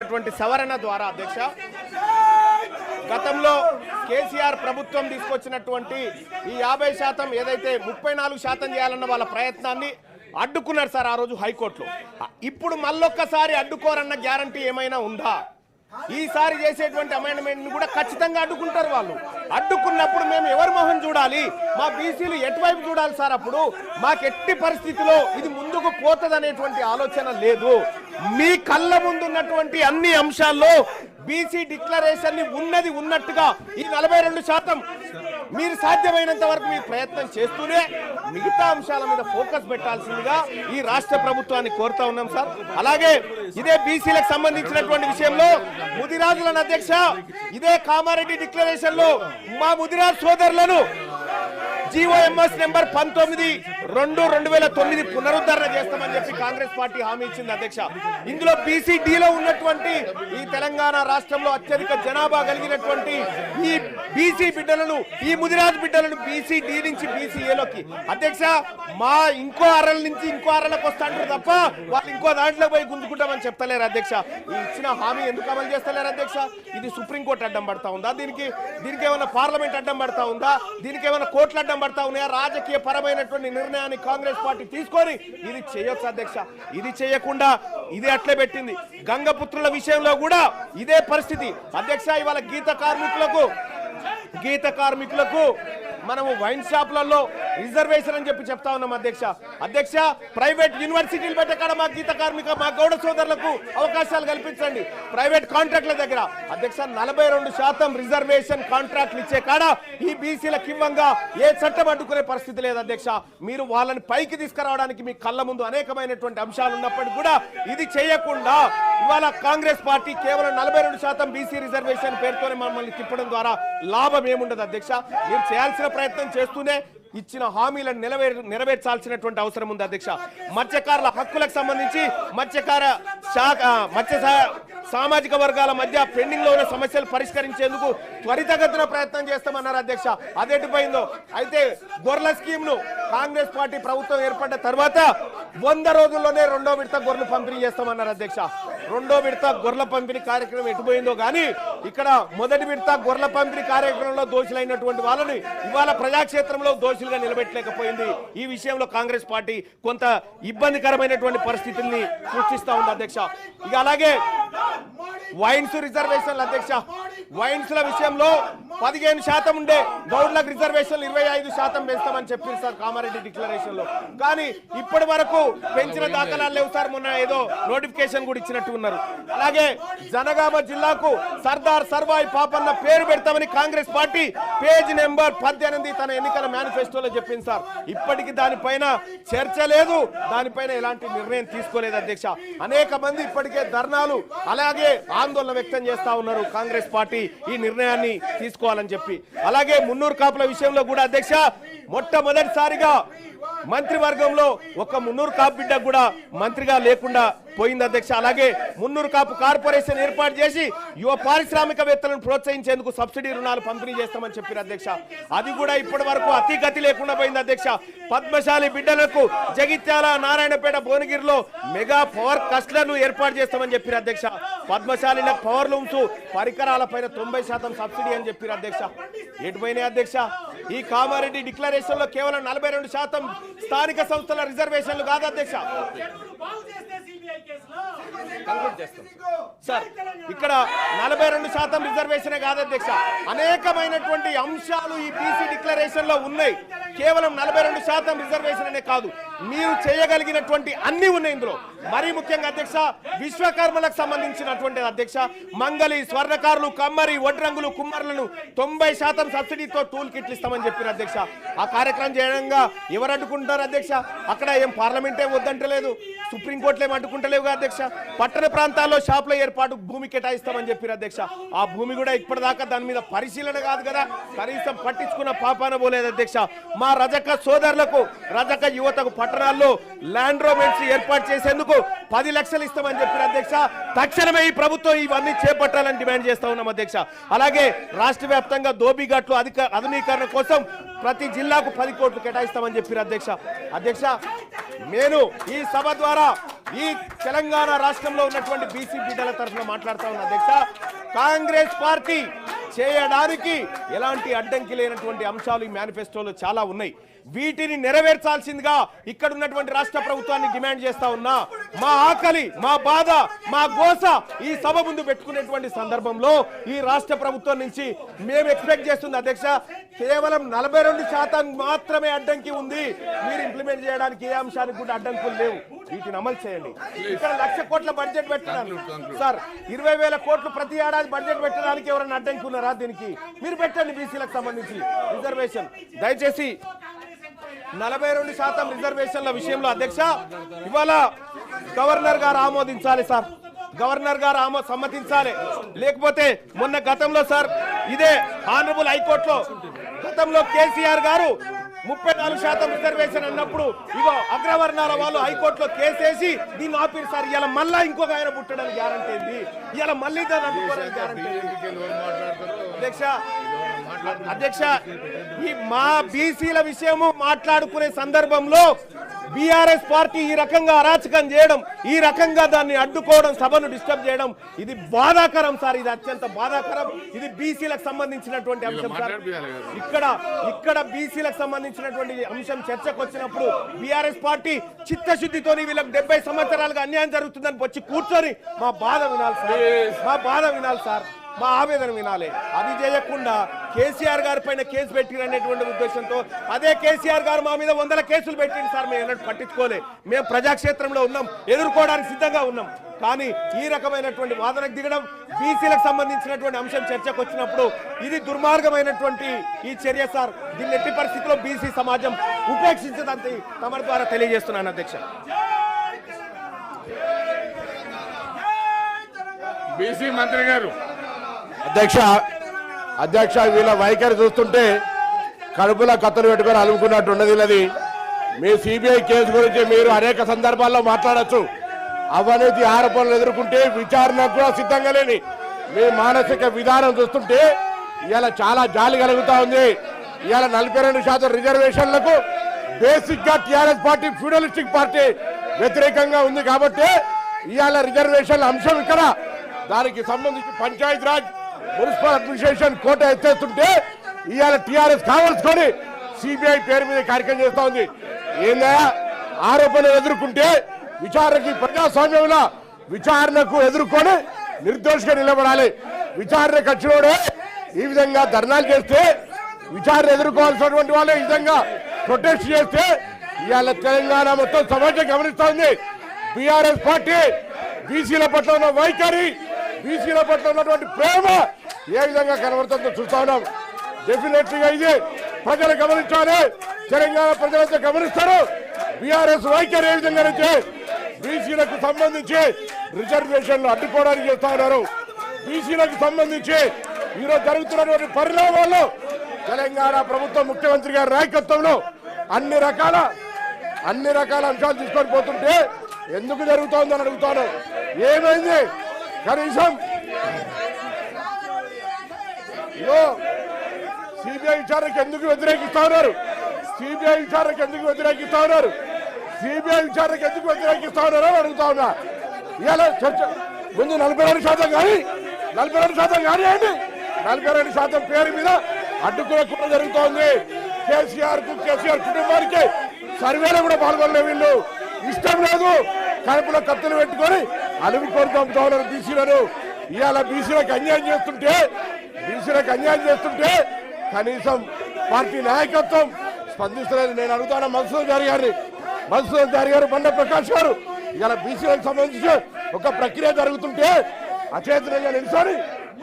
సంబంధించినటువంటి సవరణ ద్వారా అధ్యక్ష గతంలో కేసీఆర్ ప్రభుత్వం తీసుకొచ్చినటువంటి ఈ 50% ఏదైతే 34% చేయాలన్న వాళ్ళ ప్రయత్నాన్ని అడ్డుకున్నారు సార్ ఆ రోజు హైకోర్టులో. ఇప్పుడు మళ్ళొక్కసారి అడ్డుకోరన్న గ్యారంటీ ఏమైనా ఉందా? ఈసారి చేసేటువంటి అమెండ్మెంట్ని కూడా ఖచ్చితంగా అడ్డుకుంటారు వాళ్ళు. అడ్డుకున్నప్పుడు మేము ఎవరి మొహం చూడాలి? మా బీసీలు ఎటువైపు చూడాలి సార్? అప్పుడు మాకు ఎట్టి పరిస్థితిలో ఇది ముందుకు పోతుందనేటువంటి ఆలోచన లేదు. మీ కళ్ళ ముందున్నటువంటి అన్ని అంశాల్లో బీసీ డిక్లరేషన్ ని ఉన్నది ఉన్నట్టుగా ఈ 42% మీరు సాధ్యమైనంత వరకు మీ ప్రయత్నం చేస్తూనే మిగతా అంశాల మీద ఫోకస్ పెట్టాల్సిందిగా ఈ రాష్ట్ర ప్రభుత్వాన్ని కోరుతా ఉన్నాం సార్. అలాగే ఇదే బీసీలకు సంబంధించినటువంటి విషయంలో ముదిరాజులను అధ్యక్ష ఇదే కామారెడ్డి డిక్లరేషన్ లో మా ముదిరాజ్ సోదరులను జీఓఎంఎస్ నెంబర్ 19/2/2009 పునరుద్ధరణ చేస్తామని చెప్పి కాంగ్రెస్ పార్టీ హామీ ఇచ్చింది అధ్యక్ష. ఇందులో బీసీడీలో ఉన్నటువంటి ఈ తెలంగాణ రాష్ట్రంలో అత్యధిక జనాభా కలిగినటువంటి ఈ బీసీ బిడ్డలను ఈ ముదిరాజ్ బిడ్డలను బీసీడీ నుంచి బీసీఏలోకి అధ్యక్ష మా ఇంకో అరల నుంచి ఇంకో అరలకు వస్తాంటారు తప్ప వాళ్ళు ఇంకో దాంట్లో పోయి గుంజుకుంటామని చెప్తలేరు అధ్యక్ష. ఈ ఇచ్చిన హామీ ఎందుకు అమలు చేస్తలేరు అధ్యక్ష? ఇది సుప్రీంకోర్టు అడ్డం పడతా ఉందా? దీనికి ఏమైనా పార్లమెంట్ అడ్డం పడతా ఉందా? దీనికి ఏమైనా కోర్టులు అడ్డం పడతా ఉన్నాయా? రాజకీయ పరమైనటువంటి నిర్ణయాన్ని కాంగ్రెస్ పార్టీ తీసుకొని ఇది చేయొచ్చు అధ్యక్ష. ఇది చేయకుండా ఇది అట్లే పెట్టింది. గంగపుత్రుల విషయంలో కూడా ఇదే పరిస్థితి అధ్యక్ష. ఇవాళ గీత కార్మికులకు మనము వైన్ షాప్లలో రిజర్వేషన్ అని చెప్పి చెప్తా ఉన్నాం అధ్యక్ష. ప్రైవేట్ యూనివర్సిటీలు పెట్టే కాడ మా గీత కార్మిక మా గౌడ సోదరులకు అవకాశాలు కల్పించండి. ప్రైవేట్ కాంట్రాక్ట్ల దగ్గర అధ్యక్ష 42% రిజర్వేషన్ కాంట్రాక్ట్లు ఇచ్చే కాడ ఈ బీసీలకు ఇవ్వంగా ఏ చట్టం అడ్డుకునే పరిస్థితి లేదు అధ్యక్ష. మీరు వాళ్ళని పైకి తీసుకురావడానికి మీ కళ్ళ ముందు అనేకమైనటువంటి అంశాలు ఉన్నప్పటికీ కూడా ఇది చేయకుండా ఇవాళ కాంగ్రెస్ పార్టీ కేవలం 42% బీసీ రిజర్వేషన్ పేరుతోనే మమ్మల్ని తిప్పడం ద్వారా లాభం ఏముండదు అధ్యక్ష. మీరు చేయాల్సిన ప్రయత్నం చేస్తూనే ఇచ్చిన హామీలను నెరవేర్చాల్సినటువంటి అవసరం ఉంది అధ్యక్ష. మత్స్యకారుల హక్కులకు సంబంధించి మత్స్య సామాజిక వర్గాల మధ్య పెండింగ్ లో ఉన్న సమస్యలు పరిష్కరించేందుకు త్వరితగతిన ప్రయత్నం చేస్తామన్నారు అధ్యక్ష. అదెటుపోయిందో అయితే గొర్రెల స్కీమ్ ను కాంగ్రెస్ పార్టీ ప్రభుత్వం ఏర్పడ్డ తర్వాత 100 రోజుల్లోనే 2వ విడత గొర్రెలు పంపిణీ చేస్తామన్నారు అధ్యక్ష. 2వ విడత గొర్రెల పంపిణీ కార్యక్రమం ఎటుపోయిందో కానీ ఇక్కడ మొదటి విడత గొర్రెల పంపిణీ కార్యక్రమంలో దోషులైనటువంటి వాళ్ళని ఇవాళ ప్రజాక్షేత్రంలో దోషులుగా నిలబెట్టలేకపోయింది. ఈ విషయంలో కాంగ్రెస్ పార్టీ కొంత ఇబ్బందికరమైనటువంటి పరిస్థితుల్ని సృష్టిస్తా ఉంది అధ్యక్ష. ఇక అలాగే వైన్స్ రిజర్వేషన్లు అధ్యక్ష. వైన్స్ ల విషయంలో 15% ఉండే గౌడ్లకు రిజర్వేషన్లు 25% పెంచుతామని చెప్పారు సార్ కామారెడ్డి డిక్లరేషన్ లో. కానీ ఇప్పటి వరకు పెంచిన దాఖలాలు లేవు సార్. మొన్న ఏదో నోటిఫికేషన్ కూడా ఇచ్చినట్టు ఉన్నారు. అలాగే జనగామ జిల్లాకు సర్దార్ సర్వాయి పాపన్న పేరు పెడతామని కాంగ్రెస్ పార్టీ పేజ్ నెంబర్ 18 తన ఎన్నికల మేనిఫెస్టోలో చెప్పింది సార్. ఇప్పటికీ దానిపైన చర్చ లేదు, దానిపైన ఎలాంటి నిర్ణయం తీసుకోలేదు అధ్యక్ష. అనేక మంది ఇప్పటికే ధర్నాలు అలాగే ఆందోళన వ్యక్తం చేస్తా ఉన్నారు కాంగ్రెస్ పార్టీ ఈ నిర్ణయాన్ని తీసుకోవాలని చెప్పి. అలాగే మున్నూరు కాపుల విషయంలో కూడా అధ్యక్ష మొట్టమొదటిసారిగా మంత్రివర్గంలో ఒక మున్నూరు కాపు బిడ్డ కూడా మంత్రిగా లేకుండా పోయింది అధ్యక్ష. అలాగే మున్నూరు కాపు కార్పొరేషన్ ఏర్పాటు చేసి యువ పారిశ్రామికవేత్తలను ప్రోత్సహించేందుకు సబ్సిడీ రుణాలు పంపిణీ చేస్తామని చెప్పారు అధ్యక్ష. అది కూడా ఇప్పటి వరకు అతిగతి లేకుండా పోయింది అధ్యక్ష. పద్మశాలి బిడ్డలకు జగిత్యాల, నారాయణపేట, భువనగిరిలో మెగా పవర్ క్లస్టర్లు ఏర్పాటు చేస్తామని చెప్పారు అధ్యక్ష. పద్మశాలిలకు పవర్ లూమ్స్ పరికరాల పైన 90% సబ్సిడీ అని చెప్పారు అధ్యక్ష. ఎటుపోయినాయి అధ్యక్ష? ఈ కామారెడ్డి డిక్లరేషన్ లో కేవలం 42% స్థానిక సంస్థల రిజర్వేషన్లు కాదు అధ్యక్ష. సార్ ఇక్కడ 42% రిజర్వేషనే కాదు అధ్యక్ష, అనేకమైనటువంటి అంశాలు ఈ బీసీ డిక్లరేషన్ లో ఉన్నాయి. కేవలం 42% రిజర్వేషన్ అనే కాదు, మీరు చేయగలిగినటువంటి అన్ని ఉన్నాయి ఇందులో. మరీ ముఖ్యంగా అధ్యక్ష విశ్వకర్మలకు సంబంధించినటువంటి అధ్యక్ష మంగళి, స్వర్ణకారులు, కమ్మరి, వడ్రంగులు, కుమ్మరులను 90% సబ్సిడీతో టూల్ కిట్లు ఇస్తామని చెప్పారు అధ్యక్ష. ఆ కార్యక్రమం చేయడంగా ఎవరు అడ్డుకుంటారు అధ్యక్ష? అక్కడ ఏం పార్లమెంటే వద్దంటలేదు, సుప్రీంకోర్టులు ఏం అడ్డుకుంటలేవుగా అధ్యక్ష. పట్టణ ప్రాంతాల్లో షాపుల ఏర్పాటు భూమి కేటాయిస్తామని చెప్పారు అధ్యక్ష. ఆ భూమి కూడా ఇప్పటిదాకా దాని మీద పరిశీలన కాదు కదా, కనీసం పట్టించుకున్న పాపాన పోలేదు అధ్యక్ష. మా రజక సోదరులకు, రజక యువతకు పట్టణాల్లో ల్యాండ్ రోమెంట్స్ ఏర్పాటు చేసేందుకు 10 లక్షలు ఇస్తామని చెప్పారు అధ్యక్ష. తక్షణమే ఈ ప్రభుత్వం ఇవన్నీ చేపట్టాలని డిమాండ్ చేస్తా ఉన్నాం అధ్యక్ష. అలాగే రాష్ట్ర వ్యాప్తంగా దోబిఘాట్లు ఆధునీకరణ కోసం ప్రతి జిల్లాకు 10 కోట్లు కేటాయిస్తామని చెప్పారు అధ్యక్ష. నేను ఈ సభ ద్వారా ఈ తెలంగాణ రాష్ట్రంలో ఉన్నటువంటి బీసీ బిడ్డల తరఫున మాట్లాడుతా ఉన్న అధ్యక్ష, కాంగ్రెస్ పార్టీ చేయడానికి ఎలాంటి అడ్డంకి లేనటువంటి అంశాలు ఈ మేనిఫెస్టోలో చాలా ఉన్నాయి. వీటిని నెరవేర్చాల్సిందిగా ఇక్కడ ఉన్నటువంటి రాష్ట్ర ప్రభుత్వాన్ని డిమాండ్ చేస్తా ఉన్నా. మా ఆకలి, మా బాధ, మా గోస ఈ సభ ముందు పెట్టుకునేటువంటి సందర్భంలో ఈ రాష్ట్ర ప్రభుత్వం నుంచి మేము ఎక్స్పెక్ట్ చేస్తుంది అధ్యక్ష, కేవలం 42% మాత్రమే అడ్డంకి ఉంది. మీరు ఇంప్లిమెంట్ చేయడానికి ఏ అంశానికి కూడా అడ్డంకులు లేవు. వీటిని అమలు చేయండి. ఇక్కడ 1,00,000 కోట్ల బడ్జెట్ పెట్టడానికి సార్, 20,000 కోట్లు ప్రతి ఏడాది బడ్జెట్ పెట్టడానికి ఎవరైనా అడ్డంకి ఉన్నారా? దీనికి మీరు పెట్టండి. బీసీలకు సంబంధించి రిజర్వేషన్ దయచేసి 42% రిజర్వేషన్ల విషయంలో అధ్యక్ష ఇవాళ గవర్నర్ గారు ఆమోదించాలి సార్. గవర్నర్ గారు సమ్మతించాలి. లేకపోతే మొన్న గతంలో సార్ ఇదే ఆనరబుల్ హైకోర్టులో గతంలో కేసీఆర్ గారు 34% రిజర్వేషన్ అన్నప్పుడు ఇగో అగ్రవర్ణాల వాళ్ళు హైకోర్టులో కేసేసి దీన్ని ఆపిరు సార్. ఇలా మళ్ళా ఇంకొక ఆయన పుట్టడానికి గ్యారంటీ ఏంది? ఇలా మళ్ళీ దాన్ని అడ్డుకోవడానికి గ్యారంటీ అధ్యక్ష ఈ మా బీసీల విషయము మాట్లాడుకునే సందర్భంలో బీఆర్ఎస్ పార్టీ ఈ రకంగా అరాచకం చేయడం, ఈ రకంగా దాన్ని అడ్డుకోవడం, సభను డిస్టర్బ్ చేయడం ఇది బాధాకరం సార్. ఇది అత్యంత బాధాకరం. ఇది బీసీలకు సంబంధించినటువంటి అంశం సార్. ఇక్కడ బీసీలకు సంబంధించినటువంటి అంశం చర్చకు వచ్చినప్పుడు బీఆర్ఎస్ పార్టీ చిత్తశుద్ధితో వీళ్ళకి 70 సంవత్సరాలుగా అన్యాయం జరుగుతుందని వచ్చి కూర్చొని మా బాధ వినాలి సార్. మా బాధ వినాలి సార్. మా ఆవేదన వినాలి. అది చేయకుండా కేసీఆర్ గారి పైన కేసు పెట్టినటువంటి ఉద్దేశంతో అదే కేసీఆర్ గారు మా మీద 100 కేసులు పెట్టింది సార్. మేము ఎన్నట్టు పట్టించుకోలే. మేము ప్రజాక్షేత్రంలో ఉన్నాం, ఎదుర్కోవడానికి సిద్ధంగా ఉన్నాం. కానీ ఈ రకమైనటువంటి వాదనకు దిగడం, బీసీలకు సంబంధించినటువంటి అంశం చర్చకు వచ్చినప్పుడు ఇది దుర్మార్గమైనటువంటి ఈ చర్య సార్. దీన్ని ఎట్టి పరిస్థితిలో బీసీ సమాజం ఉపేక్షించదంతే తమ ద్వారా తెలియజేస్తున్నాను అధ్యక్ష. బీసీ మంత్రి గారు అధ్యక్ష వీళ్ళ వైఖరి చూస్తుంటే కడుపుల కత్తులు పెట్టుకొని అలుముకున్నట్టు ఉన్నది. ఇది మీ సిబిఐ కేసు గురించి మీరు అనేక సందర్భాల్లో మాట్లాడచ్చు. అవినీతి ఆరోపణలు ఎదుర్కొంటే విచారణకు కూడా సిద్ధంగా లేని మీ మానసిక విధానం చూస్తుంటే ఇవాళ చాలా జాలి కలుగుతా ఉంది. ఇవాళ 42% రిజర్వేషన్లకు బేసిక్ గా టీఆర్ఎస్ పార్టీ ఫ్యూడలిస్టిక్ పార్టీ వ్యతిరేకంగా ఉంది. కాబట్టి ఇవాళ రిజర్వేషన్ల అంశం ఇక్కడ దానికి సంబంధించి పంచాయతీ రాజ్ మున్సిపల్ అడ్మినిస్ట్రేషన్ కోట ఎత్తేస్తుంటే ఇవాళ టీఆర్ఎస్ కావాల్సుకొని సిబిఐ పేరు మీద కార్యక్రమం చేస్తా ఉంది. ఏందా ఆరోపణలు ఎదుర్కొంటే విచారణకి ప్రజాస్వామ్యంలో విచారణకు ఎదుర్కొని నిర్దోషిగా నిలబడాలి. విచారణకు వచ్చినోడే ఈ విధంగా ధర్నాలు చేస్తే, విచారణ ఎదుర్కోవాల్సినటువంటి వాళ్ళు ఈ విధంగా ప్రొటెస్ట్ చేస్తే ఇవాళ తెలంగాణ మొత్తం సమాజం గమనిస్తా ఉంది. బీఆర్ఎస్ పార్టీ బీసీల పట్ల ఉన్న వైఖరి, బీసీల పట్ల ఉన్నటువంటి ప్రేమ ఏ విధంగా కనబడుతుందో చూస్తా ఉన్నాం. డెఫినెట్లీగా ఇది ప్రజలు గమనించాలి. తెలంగాణ ప్రజలంతా గమనిస్తారు. బీఆర్ఎస్ వైఖరి ఏ విధంగా అయితే బీసీలకు సంబంధించి రిజర్వేషన్లు అడ్డుకోవడానికి చేస్తా ఉన్నారు. బీసీలకు సంబంధించి ఈరోజు జరుగుతున్నటువంటి పరిణామాల్లో తెలంగాణ ప్రభుత్వం ముఖ్యమంత్రి గారి నాయకత్వంలో అన్ని రకాల అంశాలు తీసుకొని పోతుంటే ఎందుకు జరుగుతోందని అడుగుతాను. ఏమైంది? కనీసం సిబిఐ విచారణకు ఎందుకు వ్యతిరేకిస్తా ఉన్నారు? సిబిఐ విచారణకు ఎందుకు వ్యతిరేకిస్తా ఉన్నారు? సిబిఐ విచారణకు ఎందుకు వ్యతిరేకిస్తా ఉన్నారో అడుగుతా ఉన్నా. ఇవాళ చర్చ ముందు 42% కానీ 42% కానివ్వండి. 42% పేరు మీద అడ్డుకునే కూడా జరుగుతోంది. కేసీఆర్ కుటుంబానికి సర్వేలో కూడా పాల్గొనలే. వీళ్ళు ఇష్టం లేదు, కడుపులో కత్తులు పెట్టుకొని అలుముకొని పంపుతా ఉన్నారు బీసీలను. ఇవాళ బీసీలకు అన్యాయం చేస్తుంటే కనీసం పార్టీ నాయకత్వం స్పందిస్తలేదు. నేను అడుగుతాను మధుసూదన్ చారి గారు, బండ ప్రకాష్ గారు, ఇవాళ బీసీలకు సంబంధించి ఒక ప్రక్రియ జరుగుతుంటే అచేతనంగా నిలిచారు.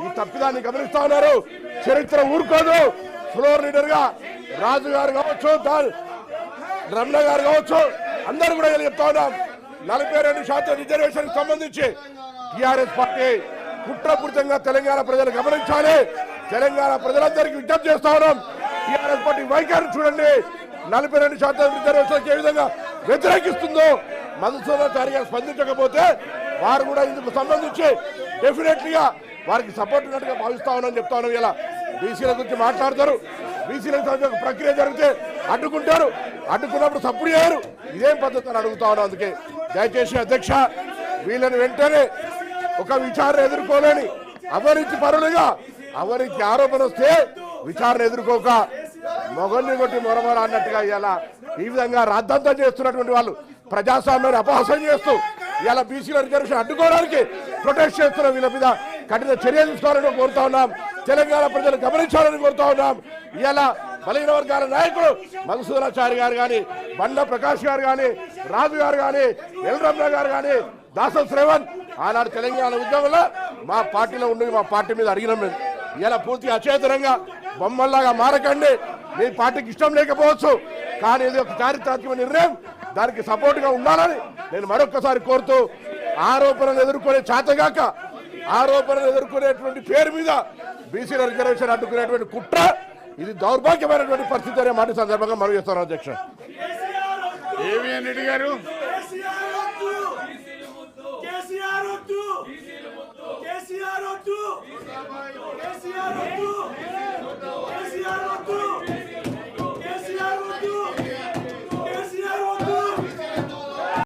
ఈ తప్పిదాన్ని గమనిస్తా ఉన్నారు. చరిత్ర ఊరుకోదు. ఫ్లోర్ లీడర్ గా రాజు గారు కావచ్చు, రమణ గారు కావచ్చు, అందరూ కూడా చెప్తా ఉన్నాం. 42% రిజర్వేషన్ సంబంధించి టీఆర్ఎస్ పార్టీ కుట్రపూరితంగా తెలంగాణ ప్రజలు గమనించాలి. తెలంగాణ ప్రజలందరికీ విజ్ఞప్తి చేస్తా ఉన్నాం. టీఆర్ఎస్ పార్టీ వైఖరి చూడండి. 42% రిజర్వేషన్ ఏ విధంగా వ్యతిరేకిస్తుందో మధుసూదన్ చారి గారు స్పందించకపోతే వారు కూడా ఇందుకు సంబంధించి డెఫినెట్లీగా వారికి సపోర్ట్ ఉన్నట్టుగా భావిస్తా ఉన్నామని చెప్తా ఉన్నాం. ఇలా బీసీల గురించి మాట్లాడతారు. బీసీలకు సంబంధించిన ప్రక్రియ జరిగితే అడ్డుకుంటారు. అడ్డుకున్నప్పుడు సపోర్ట్ చేయరు. ఇదేం పద్ధతి అని అడుగుతా ఉన్నాం. అందుకే దయచేసి అధ్యక్ష వీళ్ళని వెంటనే ఒక విచారణ ఎదుర్కోలేని అవినీతి పరులుగా అవినీతి ఆరోపణ వస్తే విచారణ ఎదుర్కోక మొగల్ని కొట్టి మొరమొర అన్నట్టుగా ఇలా ఈ విధంగా రాద్ధాంతం చేస్తున్నటువంటి వాళ్ళు ప్రజాస్వామ్యాన్ని అపహాసం చేస్తూ ఇలా బీసీల రిజర్వేషన్ అడ్డుకోవడానికి ప్రొటెస్ట్ చేస్తున్న వీళ్ళ మీద కఠిన చర్య తీసుకోవాలని కోరుతా ఉన్నాం. తెలంగాణ ప్రజలు గమనించాలని కోరుతా ఉన్నాం. ఇలా బలహీన వర్గాల నాయకులు మధుసూదనాచారి గారు కానీ, బండ ప్రకాష్ గారు కానీ, రాజు గారు కానీ, ఎల్ రమణ గారు కానీ, దాసం శ్రేవన్ ఆనాడు తెలంగాణ ఉద్యమంలో మా పార్టీలో ఉండి మా పార్టీ మీద అడిగినాం. మేము ఇలా పూర్తి అచేతనంగా బొమ్మల్లాగా మారకండి. మీ పార్టీకి ఇష్టం లేకపోవచ్చు, కానీ ఇది ఒక చారిత్రాత్మక నిర్ణయం, దానికి సపోర్ట్గా ఉండాలని నేను మరొక్కసారి కోరుతూ, ఆరోపణలు ఎదుర్కొనే చేతగాక ఆరోపణలు ఎదుర్కొనేటువంటి పేరు మీద బీసీల రిజర్వేషన్ అడ్డుకునేటువంటి కుట్ర, ఇది దౌర్భాగ్యమైనటువంటి పరిస్థితి అనే మాట సందర్భంగా మనం చేస్తాను అధ్యక్ష. ఏవిఎన్ రెడ్డి గారు కేసీఆర్